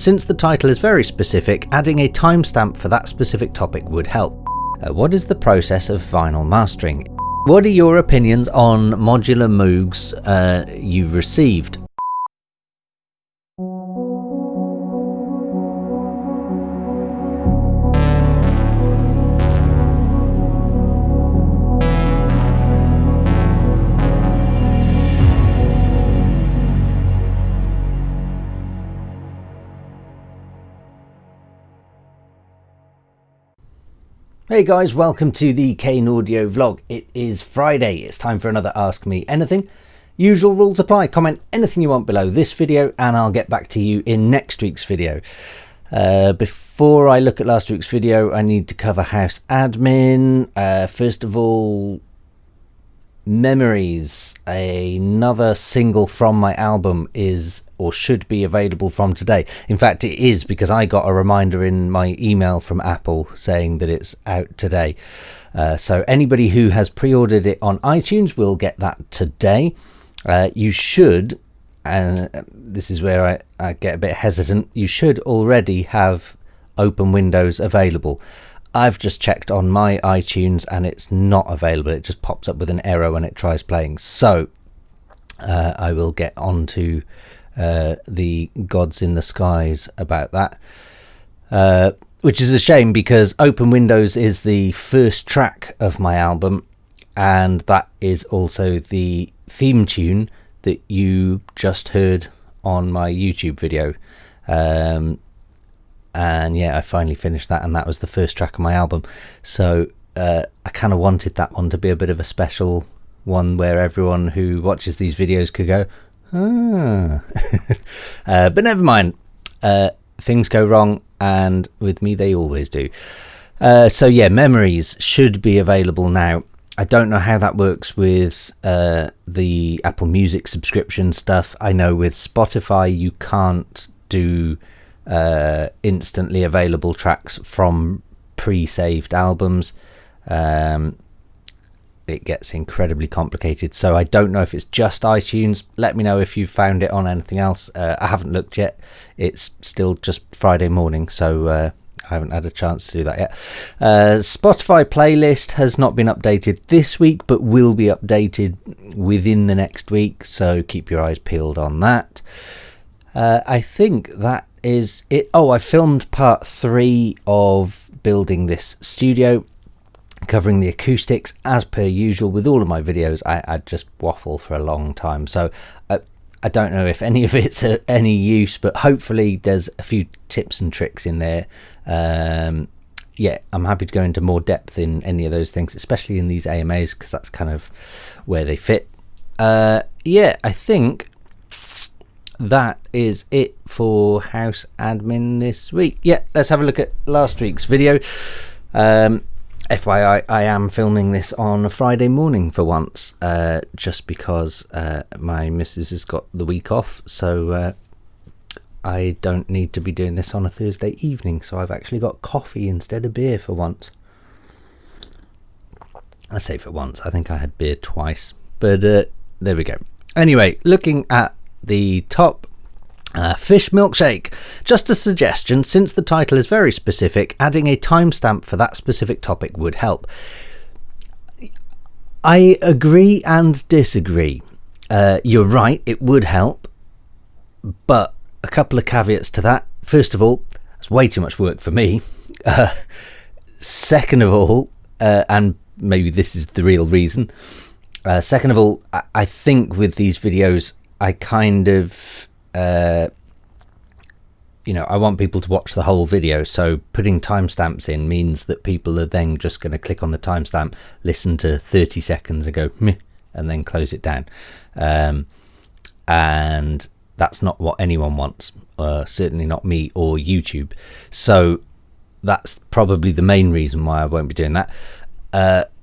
since the title is very specific, adding a timestamp for that specific topic would help. What is the process of vinyl mastering? What are your opinions on Modular Moogs you've received? Hey guys, welcome to the Kane audio vlog. It is Friday, it's time for another Ask Me Anything. Usual rules apply, comment anything you want below this video and I'll get back to you in next week's video. Before I look at last week's video, I need to cover house admin. First of all, Memories, another single from my album, is or should be available from today. In fact, it is, because I got a reminder in my email from Apple saying that it's out today. So anybody who has pre-ordered it on iTunes will get that today. You should, and this is where I get a bit hesitant, you should already have Open Windows available. I've just checked on my iTunes and it's not available. It just pops up with an error when it tries playing. So I will get on to the gods in the skies about that, which is a shame because Open Windows is the first track of my album and that is also the theme tune that you just heard on my YouTube video. And yeah, I finally finished that and that was the first track of my album. So I kind of wanted that one to be a bit of a special one where everyone who watches these videos could go, ah. But never mind, things go wrong and with me they always do. So yeah, Memories should be available now. I don't know how that works with the Apple Music subscription stuff. I know with Spotify you can't do instantly available tracks from pre-saved albums. It gets incredibly complicated, so I don't know if it's just iTunes. Let me know if you found it on anything else. I haven't looked yet. It's still just Friday morning, so I haven't had a chance to do that yet. Spotify playlist has not been updated this week, but will be updated within the next week, so keep your eyes peeled on that. I think that is it. Oh, I filmed part 3 of building this studio, covering the acoustics as per usual. With all of my videos I just waffle for a long time, so I don't know if any of it's any use, but hopefully there's a few tips and tricks in there. Yeah, I'm happy to go into more depth in any of those things, especially in these AMAs, because that's kind of where they fit. Yeah, I think that is it for house admin this week. Yeah, let's have a look at last week's video. FYI, I am filming this on a Friday morning for once, just because my missus has got the week off, so I don't need to be doing this on a Thursday evening, so I've actually got coffee instead of beer for once. I say for once, I think I had beer twice, but there we go. Anyway, looking at the top, fish milkshake. Just a suggestion, since the title is very specific, adding a timestamp for that specific topic would help. I agree and disagree. You're right, it would help, but a couple of caveats to that. First of all, it's way too much work for me. Second of all, and maybe this is the real reason, second of all, I think with these videos I kind of you know, I want people to watch the whole video, so putting timestamps in means that people are then just going to click on the timestamp, listen to 30 seconds and go meh, and then close it down, and that's not what anyone wants, certainly not me or YouTube. So that's probably the main reason why I won't be doing that.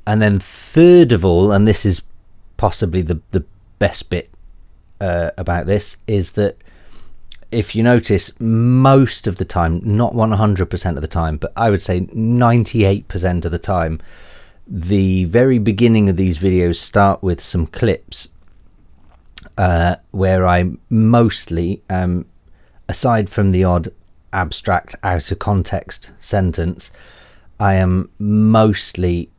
And then third of all, and this is possibly the best bit about this, is that if you notice, most of the time, not 100% of the time, but I would say 98% of the time, the very beginning of these videos start with some clips where I mostly, aside from the odd abstract, out of context sentence, I am mostly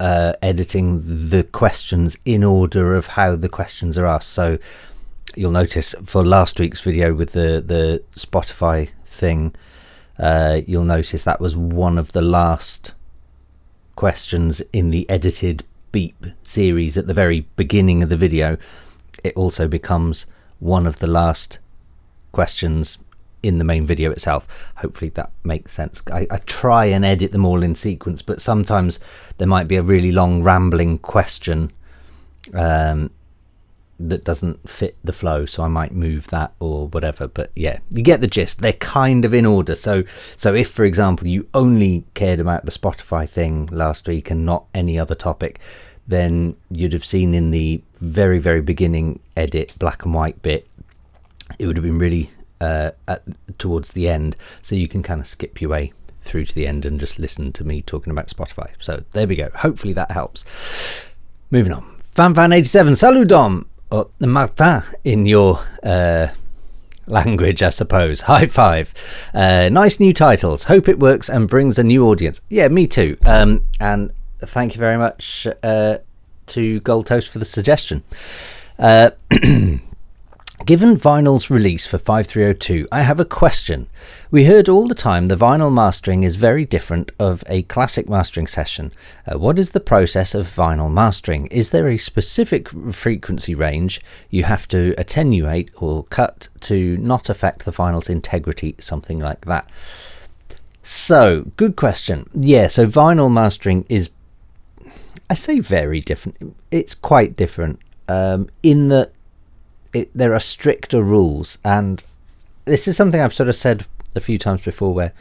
editing the questions in order of how the questions are asked. So you'll notice for last week's video with the Spotify thing, you'll notice that was one of the last questions in the edited beep series at the very beginning of the video. It also becomes one of the last questions in the main video itself. Hopefully that makes sense. I try and edit them all in sequence, but sometimes there might be a really long rambling question that doesn't fit the flow, so I might move that or whatever. But yeah, you get the gist. They're kind of in order. So if, for example, you only cared about the Spotify thing last week and not any other topic, then you'd have seen in the very, very beginning edit, black and white bit, it would have been really towards the end, so you can kind of skip your way through to the end and just listen to me talking about Spotify. So there we go. Hopefully that helps. Moving on. Fanfan87, salut Dom, or Martin in your language, I suppose. High five. Nice new titles. Hope it works and brings a new audience. Yeah, me too. And thank you very much to Gold Toast for the suggestion. Given vinyl's release for 5302, I have a question. We heard all the time the vinyl mastering is very different of a classic mastering session. What is the process of vinyl mastering? Is there a specific frequency range you have to attenuate or cut to not affect the vinyl's integrity, something like that? So, good question. Yeah, so vinyl mastering is, I say very different. It's quite different in that there are stricter rules, and this is something I've sort of said a few times before, where,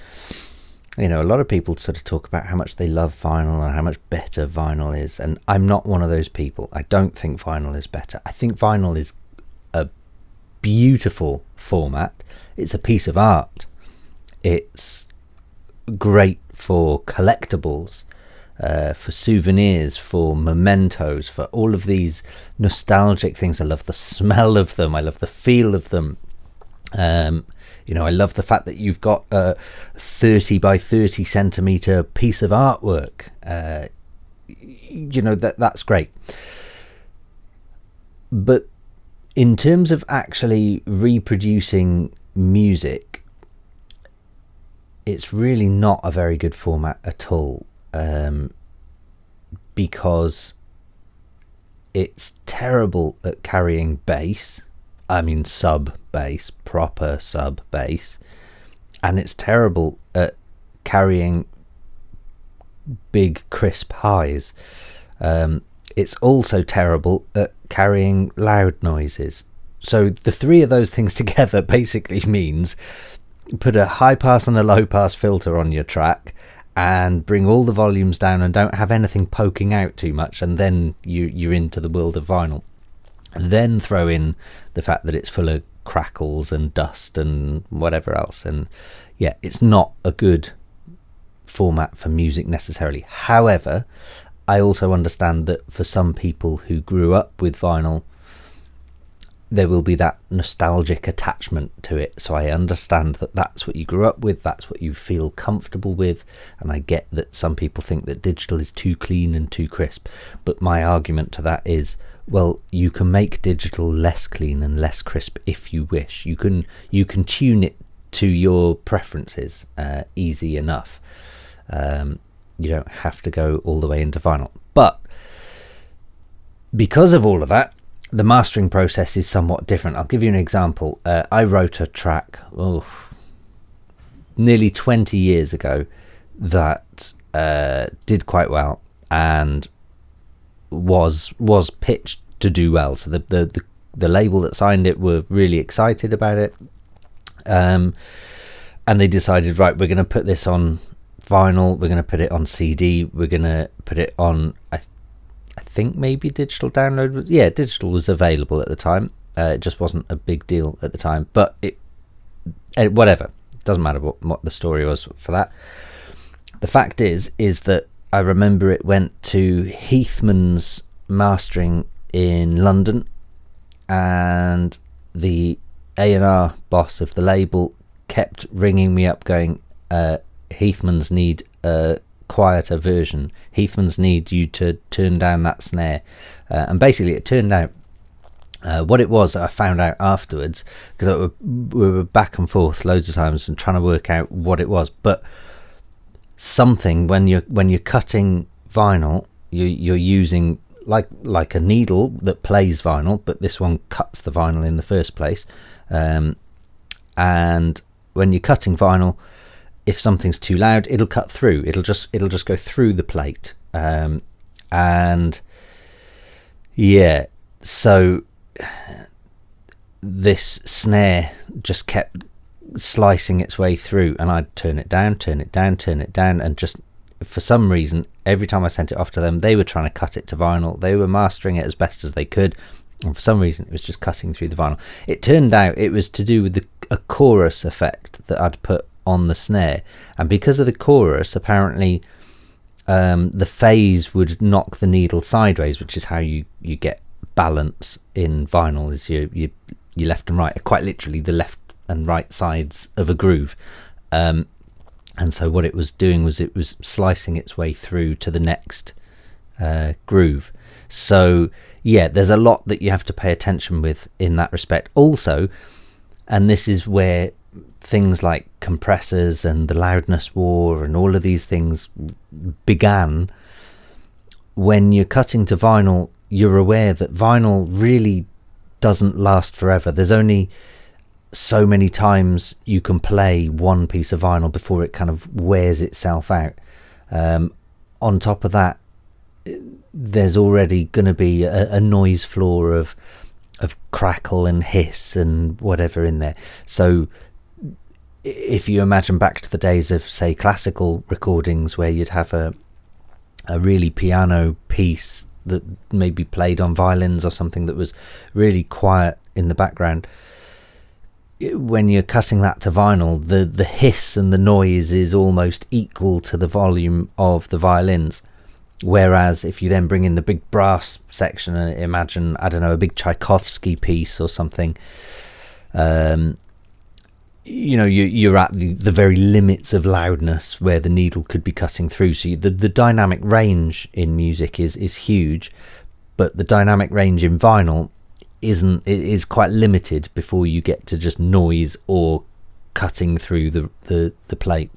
you know, a lot of people sort of talk about how much they love vinyl and how much better vinyl is, and I'm not one of those people. I don't think vinyl is better. I think vinyl is a beautiful format. It's a piece of art. It's great for collectibles, for souvenirs, for mementos, for all of these nostalgic things. I love the smell of them. I love the feel of them. You know, I love the fact that you've got a 30 by 30 centimeter piece of artwork. You know, that's great. But in terms of actually reproducing music, it's really not a very good format at all. Because it's terrible at carrying bass. I mean sub bass, proper sub bass, and it's terrible at carrying big crisp highs. It's also terrible at carrying loud noises. So the three of those things together basically means put a high pass and a low pass filter on your track and bring all the volumes down and don't have anything poking out too much, and then you're into the world of vinyl. And then throw in the fact that it's full of crackles and dust and whatever else, and yeah, it's not a good format for music necessarily. However, I also understand that for some people who grew up with vinyl, there will be that nostalgic attachment to it. So I understand that that's what you grew up with, that's what you feel comfortable with, and I get that some people think that digital is too clean and too crisp. But my argument to that is, well, you can make digital less clean and less crisp if you wish. You can tune it to your preferences easy enough. You don't have to go all the way into vinyl. But because of all of that, the mastering process is somewhat different. I'll give you an example. I wrote a track nearly 20 years ago that did quite well and was pitched to do well. So the label that signed it were really excited about it, and they decided, right, we're going to put this on vinyl, we're going to put it on CD, we're going to put it on, I think maybe digital download was, yeah, digital was available at the time. It just wasn't a big deal at the time, but whatever, it doesn't matter what the story was for that. The fact is that I remember it went to Heathman's mastering in London, and the A&R boss of the label kept ringing me up going, Heathman's need a quieter version. Heathman's need you to turn down that snare. And basically it turned out, what it was, I found out afterwards, because we were back and forth loads of times and trying to work out what it was. But something, when you're cutting vinyl, you're using like a needle that plays vinyl, but this one cuts the vinyl in the first place. And when you're cutting vinyl, if something's too loud, it'll cut through. It'll just go through the plate. And yeah, so this snare just kept slicing its way through, and I'd turn it down, and just for some reason, every time I sent it off to them, they were trying to cut it to vinyl. They were mastering it as best as they could, and for some reason it was just cutting through the vinyl. It turned out it was to do with a chorus effect that I'd put on the snare, and because of the chorus, apparently the phase would knock the needle sideways, which is how you get balance in vinyl, is your left and right, quite literally the left and right sides of a groove. And so what it was doing was it was slicing its way through to the next groove. So yeah, there's a lot that you have to pay attention with in that respect also, and this is where things like compressors and the loudness war and all of these things began. When you're cutting to vinyl, you're aware that vinyl really doesn't last forever. There's only so many times you can play one piece of vinyl before it kind of wears itself out. On top of that, there's already going to be a noise floor of crackle and hiss and whatever in there. So if you imagine back to the days of, say, classical recordings where you'd have a really piano piece that maybe played on violins or something that was really quiet in the background, when you're cutting that to vinyl, the hiss and the noise is almost equal to the volume of the violins. Whereas if you then bring in the big brass section and imagine, I don't know, a big Tchaikovsky piece or something, you're at the very limits of loudness where the needle could be cutting through. So the dynamic range in music is huge, but the dynamic range in vinyl is quite limited before you get to just noise or cutting through the plate.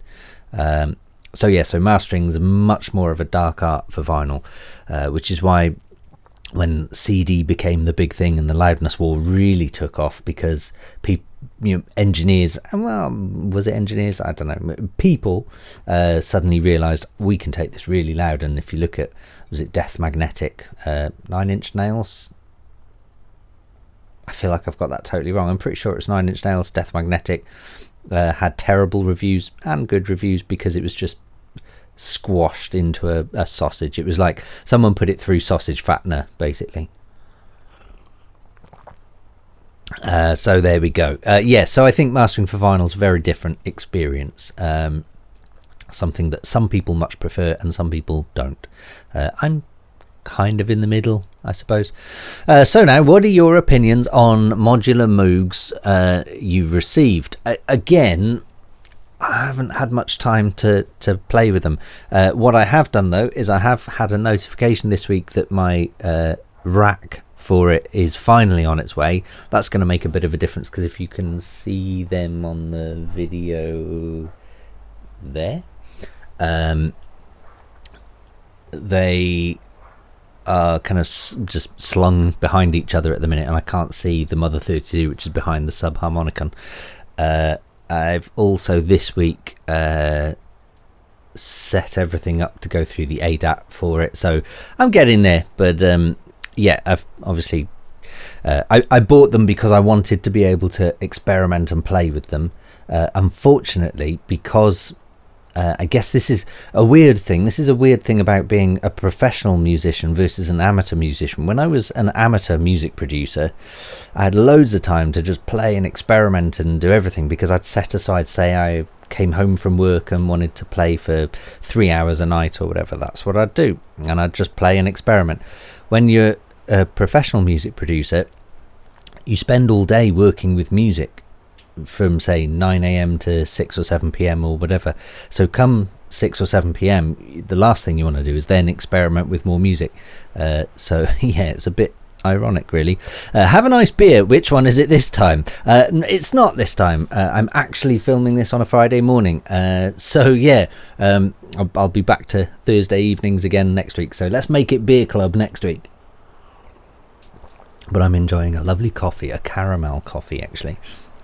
So mastering is much more of a dark art for vinyl, which is why when CD became the big thing and the loudness war really took off, because engineers, well, was it engineers? I don't know. People suddenly realised we can take this really loud. And if you look at, was it Death Magnetic, 9 Inch Nails? I feel like I've got that totally wrong. I'm pretty sure it's 9 Inch Nails. Death Magnetic had terrible reviews and good reviews because it was just squashed into a sausage. It was like someone put it through sausage fattener, basically. So there we go. So I think mastering for vinyl is a very different experience. Something that some people much prefer and some people don't. I'm kind of in the middle, I suppose. So now, what are your opinions on Modular Moogs you've received? Again, I haven't had much time to play with them. What I have done though is I have had a notification this week that my rack for it is finally on its way. That's going to make a bit of a difference, because if you can see them on the video there, they are kind of just slung behind each other at the minute, and I can't see the Mother 32, which is behind the subharmonicon. I've also this week set everything up to go through the ADAT for it, so I'm getting there. But I've obviously I bought them because I wanted to be able to experiment and play with them. Unfortunately, because I guess this is a weird thing. This is a weird thing about being a professional musician versus an amateur musician. When I was an amateur music producer, I had loads of time to just play and experiment and do everything, because I'd set aside, say I came home from work and wanted to play for 3 hours a night or whatever. That's what I'd do, and I'd just play and experiment. When you're a professional music producer, you spend all day working with music, from say 9 a.m. to 6 or 7 p.m. or whatever. So come 6 or 7 p.m, the last thing you want to do is then experiment with more music. So yeah, it's a bit ironic, really. Have a nice beer. Which one is it this time? It's not this time. I'm actually filming this on a Friday morning. So yeah, I'll be back to Thursday evenings again next week. So let's make it beer club next week. But I'm enjoying a lovely coffee, a caramel coffee actually.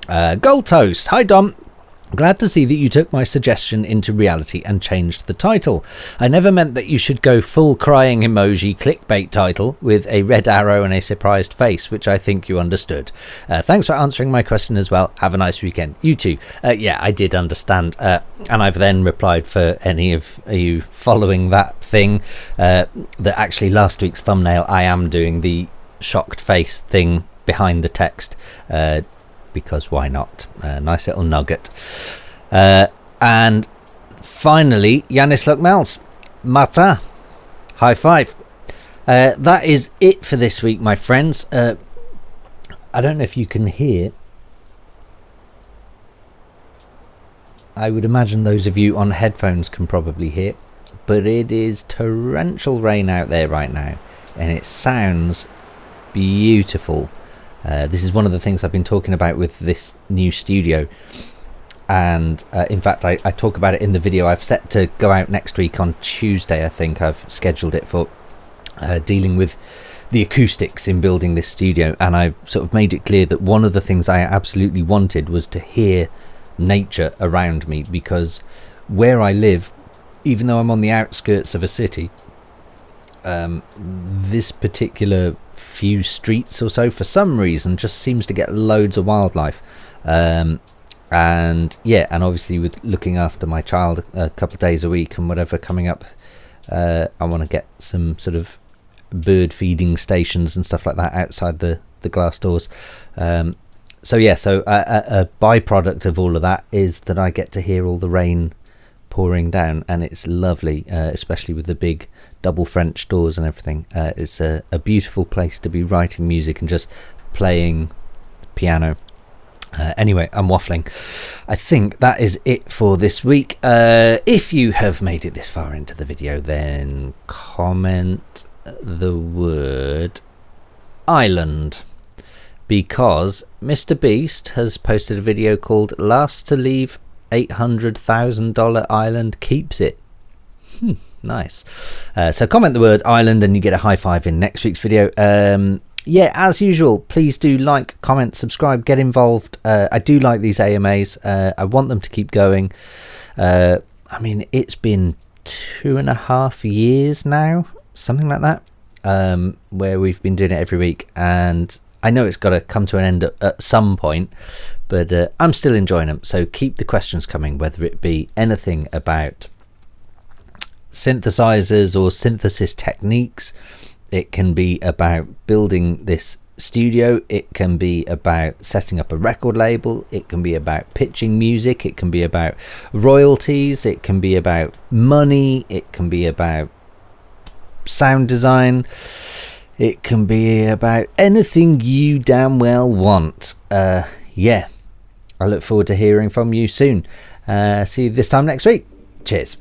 Gold Toast. Hi Dom. Glad to see that you took my suggestion into reality and changed the title. I never meant that you should go full crying emoji clickbait title with a red arrow and a surprised face, which I think you understood. Thanks for answering my question as well. Have a nice weekend. You too. Yeah, I did understand. And I've then replied for any of you following that thing that actually last week's thumbnail, I am doing the shocked face thing behind the text. Because why not? Nice little nugget. And finally, Yanis Lukmels. Mata. High five. That is it for this week, my friends. I don't know if you can hear. I would imagine those of you on headphones can probably hear. But it is torrential rain out there right now. And it sounds beautiful. This is one of the things I've been talking about with this new studio, and in fact I talk about it in the video I've set to go out next week on Tuesday. I think I've scheduled it for dealing with the acoustics in building this studio, and I've sort of made it clear that one of the things I absolutely wanted was to hear nature around me, because where I live, even though I'm on the outskirts of a city, this particular few streets or so for some reason just seems to get loads of wildlife, and yeah, and obviously with looking after my child a couple of days a week and whatever coming up, I want to get some sort of bird feeding stations and stuff like that outside the glass doors. So yeah, so a byproduct of all of that is that I get to hear all the rain pouring down, and it's lovely, especially with the big double French doors and everything. It's a beautiful place to be writing music and just playing piano. Anyway, I'm waffling. I think that is it for this week. If you have made it this far into the video, then comment the word island, because Mr. Beast has posted a video called Last to Leave $800,000 Island Keeps It. Nice. So comment the word island and you get a high five in next week's video. Yeah, as usual, please do like, comment, subscribe, get involved. I do like these AMAs. I want them to keep going. I mean, it's been 2.5 years now, something like that, where we've been doing it every week, and I know it's got to come to an end at some point, but I'm still enjoying them. So keep the questions coming, whether it be anything about synthesizers or synthesis techniques. It can be about building this studio. It can be about setting up a record label. It can be about pitching music. It can be about royalties. It can be about money. It can be about sound design. It can be about anything you damn well want. Yeah, I look forward to hearing from you soon. See you this time next week. Cheers.